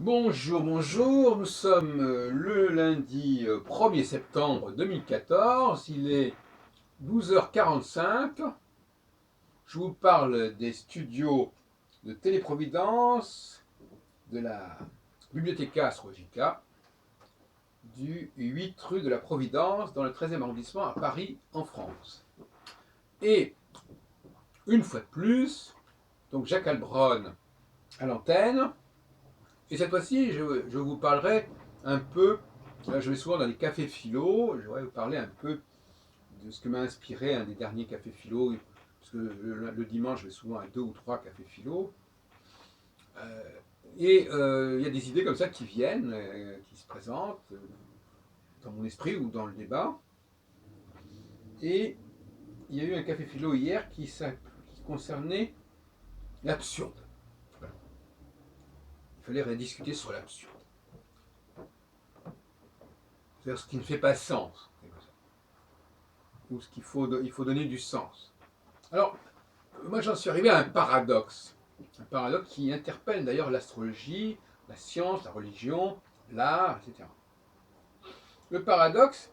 Bonjour, bonjour, nous sommes le lundi 1er septembre 2014, il est 12h45, je vous parle des studios de Téléprovidence, de la Bibliotheca Astrologica, du 8 rue de la Providence, dans le 13e arrondissement à Paris, en France. Et, une fois de plus, donc Jacques Albron à l'antenne. Et cette fois-ci, je vous parlerai un peu, je vais souvent dans les cafés philo, je voudrais vous parler un peu de ce que m'a inspiré un des derniers cafés philo, parce que le dimanche, je vais souvent à 2 ou 3 cafés philo. Il y a des idées comme ça qui viennent, qui se présentent dans mon esprit ou dans le débat. Et il y a eu un café philo hier qui concernait l'absurde. Voilà. Il fallait rediscuter sur l'absurde. C'est-à-dire ce qui ne fait pas sens, ou ce il faut donner du sens. Alors, moi j'en suis arrivé à un paradoxe qui interpelle d'ailleurs l'astrologie, la science, la religion, l'art, etc. Le paradoxe,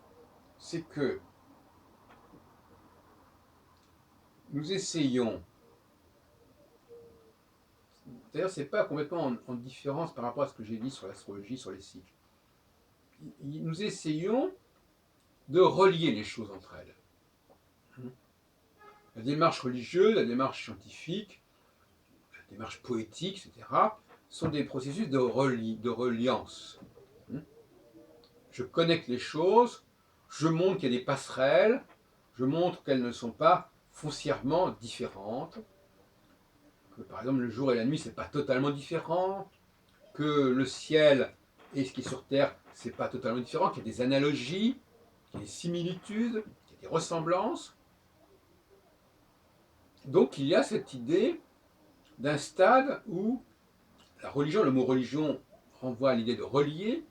c'est que nous essayons, d'ailleurs c'est pas complètement en différence par rapport à ce que j'ai dit sur l'astrologie, sur les cycles, nous essayons de relier les choses entre elles. La démarche religieuse, la démarche scientifique, la démarche poétique, etc., sont des processus de reliance. Je connecte les choses, je montre qu'il y a des passerelles, je montre qu'elles ne sont pas foncièrement différentes, que par exemple le jour et la nuit c'est pas totalement différent, que le ciel et ce qui est sur terre c'est pas totalement différent, qu'il y a des analogies, qu'il y a des similitudes, qu'il y a des ressemblances. Donc il y a cette idée d'un stade où la religion, le mot religion renvoie à l'idée de relier,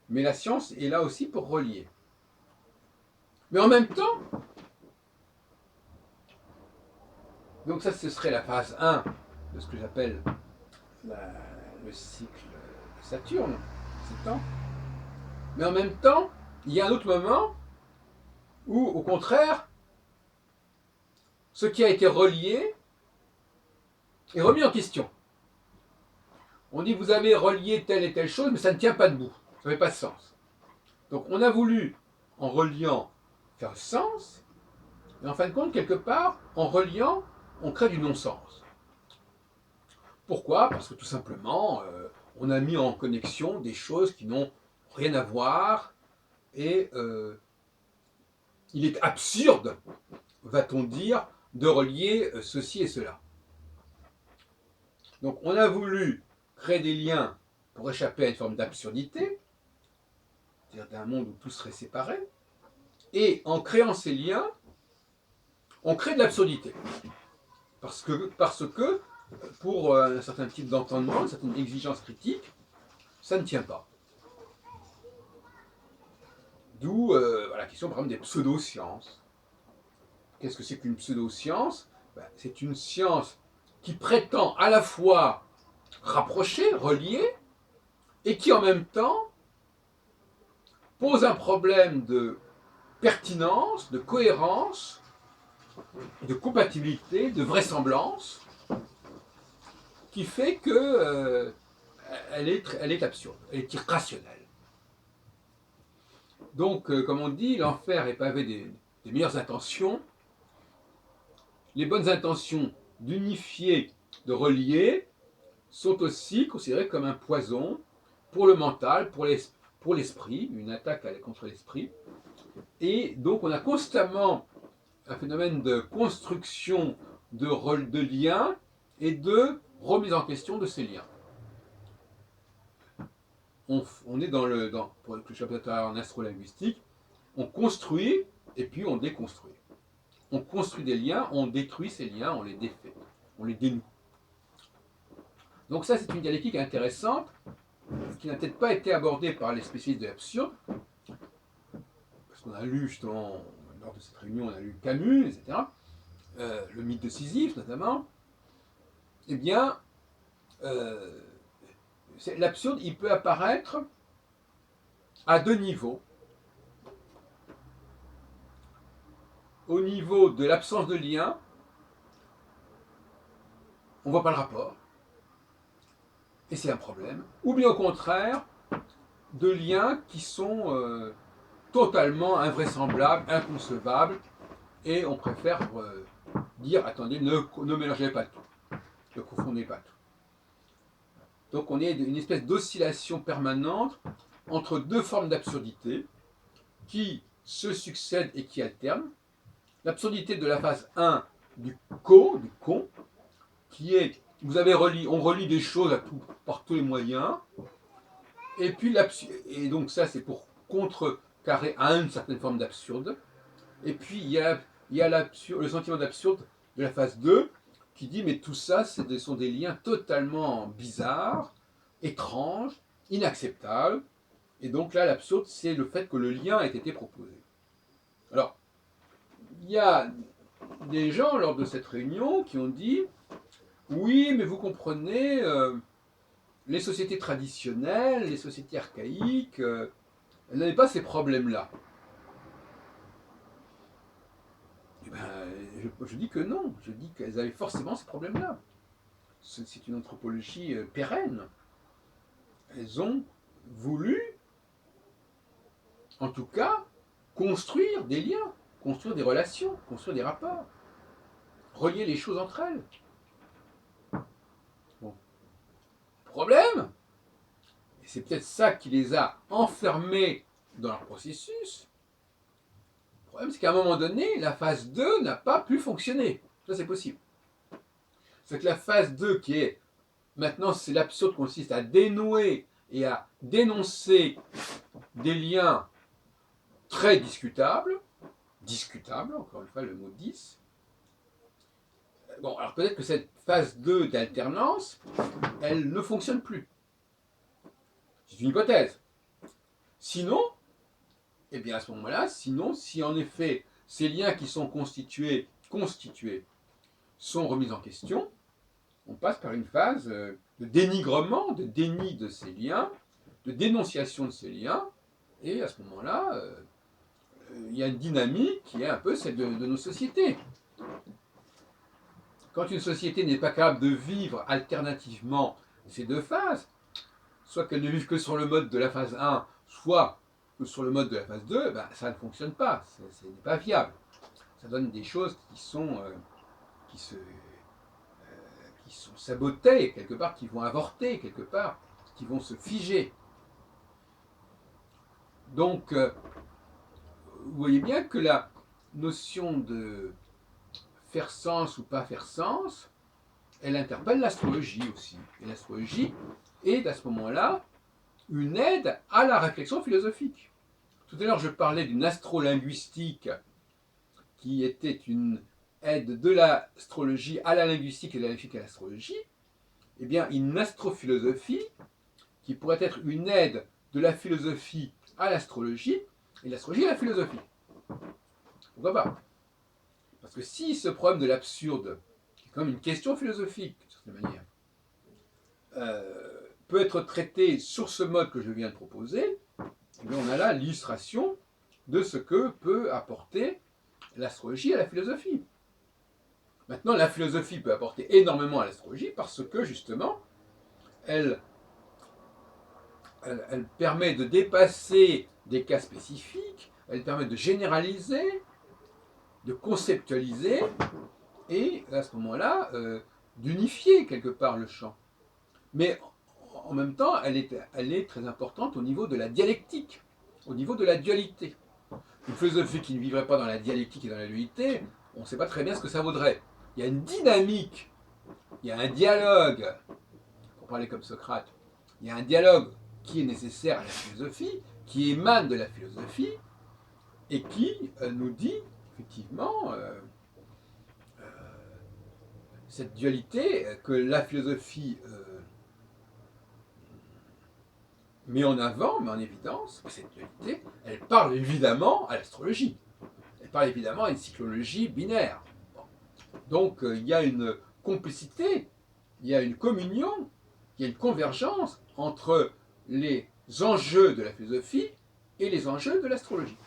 mais la science est là aussi pour relier. Mais en même temps, donc ça ce serait la phase 1 de ce que j'appelle le cycle de Saturne, 7 ans. Mais en même temps, il y a un autre moment où, au contraire, ce qui a été relié est remis en question. On dit vous avez relié telle et telle chose, mais ça ne tient pas debout, ça n'avait pas de sens. Donc on a voulu, en reliant, faire sens, et en fin de compte, quelque part, en reliant, on crée du non-sens. Pourquoi? Parce que tout simplement, on a mis en connexion des choses qui n'ont rien à voir, et il est absurde, va-t-on dire, de relier ceci et cela. Donc on a voulu créer des liens pour échapper à une forme d'absurdité, c'est-à-dire d'un monde où tout serait séparé, et en créant ces liens, on crée de l'absurdité. Parce que pour un certain type d'entendement, une certaine exigence critique, ça ne tient pas. D'où la question par exemple des pseudosciences. Qu'est-ce que c'est qu'une pseudoscience? C'est une science qui prétend à la fois rapprocher, relier, et qui en même temps pose un problème de pertinence, de cohérence, de compatibilité, de vraisemblance, qui fait que elle est absurde, elle est irrationnelle. Donc, comme on dit, l'enfer est pavé des meilleures intentions. Les bonnes intentions d'unifier, de relier, sont aussi considérées comme un poison pour le mental, pour l'esprit, une attaque contre l'esprit. Et donc on a constamment un phénomène de construction de liens et de remise en question de ces liens. On est pour que je sois en astrolinguistique, on construit et puis on déconstruit. On construit des liens, on détruit ces liens, on les défait, on les dénoue. Donc ça c'est une dialectique intéressante qui n'a peut-être pas été abordée par les spécialistes de l'absurde, parce qu'on a lu justement, lors de cette réunion, on a lu Camus, etc., le mythe de Sisyphe notamment. Eh bien, L'absurde, il peut apparaître à deux niveaux. Au niveau de l'absence de lien, on ne voit pas le rapport, et c'est un problème. Ou bien au contraire, de liens qui sont totalement invraisemblables, inconcevables, et on préfère dire, attendez, ne mélangez pas tout, ne confondez pas tout. Donc on est une espèce d'oscillation permanente entre deux formes d'absurdité qui se succèdent et qui alternent. L'absurdité de la phase 1 du con, qui est, on relie des choses par tous les moyens, et puis et donc ça c'est pour contrecarrer à une certaine forme d'absurde, et puis il y a le sentiment d'absurde de la phase 2, qui dit mais tout ça sont des liens totalement bizarres, étranges, inacceptables, et donc là l'absurde c'est le fait que le lien ait été proposé. Alors, il y a des gens lors de cette réunion qui ont dit oui, mais vous comprenez, les sociétés traditionnelles, les sociétés archaïques, elles n'avaient pas ces problèmes-là. Eh ben, je dis que non, je dis qu'elles avaient forcément ces problèmes-là. C'est une anthropologie pérenne. Elles ont voulu, en tout cas, construire des liens, construire des relations, construire des rapports, relier les choses entre elles. Bon. Problème, et c'est peut-être ça qui les a enfermés dans leur processus. Le problème, c'est qu'à un moment donné, la phase 2 n'a pas pu fonctionner. Ça, c'est possible. C'est que la phase 2, qui est maintenant, c'est l'absurde, consiste à dénouer et à dénoncer des liens très discutables, encore une fois le mot 10. Bon, alors peut-être que cette phase 2 d'alternance, elle ne fonctionne plus. C'est une hypothèse. Sinon, eh bien à ce moment-là, si en effet ces liens qui sont constitués sont remis en question, on passe par une phase de dénigrement, de déni de ces liens, de dénonciation de ces liens, et à ce moment-là, il y a une dynamique qui est un peu celle de nos sociétés. Quand une société n'est pas capable de vivre alternativement ces deux phases, soit qu'elle ne vive que sur le mode de la phase 1, soit que sur le mode de la phase 2, ben, ça ne fonctionne pas, ce n'est pas viable. Ça donne des choses qui sont sabotées quelque part, qui vont avorter quelque part, qui vont se figer. Donc, vous voyez bien que la notion de faire sens ou pas faire sens, elle interpelle l'astrologie aussi. Et l'astrologie est à ce moment-là une aide à la réflexion philosophique. Tout à l'heure, je parlais d'une astrolinguistique qui était une aide de l'astrologie à la linguistique et de la linguistique à l'astrologie. Eh bien, une astrophilosophie qui pourrait être une aide de la philosophie à l'astrologie et de l'astrologie à la philosophie. Pourquoi pas? Parce que si ce problème de l'absurde, qui est quand même une question philosophique, de certaine manière, peut être traité sur ce mode que je viens de proposer, eh bien on a là l'illustration de ce que peut apporter l'astrologie à la philosophie. Maintenant, la philosophie peut apporter énormément à l'astrologie parce que, justement, elle permet de dépasser des cas spécifiques, elle permet de généraliser, de conceptualiser, et à ce moment-là, d'unifier quelque part le champ. Mais en même temps, elle est très importante au niveau de la dialectique, au niveau de la dualité. Une philosophie qui ne vivrait pas dans la dialectique et dans la dualité, on ne sait pas très bien ce que ça vaudrait. Il y a une dynamique, il y a un dialogue, pour parler comme Socrate, il y a un dialogue qui est nécessaire à la philosophie, qui émane de la philosophie, et qui nous dit, effectivement, cette dualité que la philosophie met en avant, met en évidence, cette dualité, elle parle évidemment à l'astrologie. Elle parle évidemment à une cyclologie binaire. Bon. Donc il y a une complicité, il y a une communion il y a une convergence entre les enjeux de la philosophie et les enjeux de l'astrologie.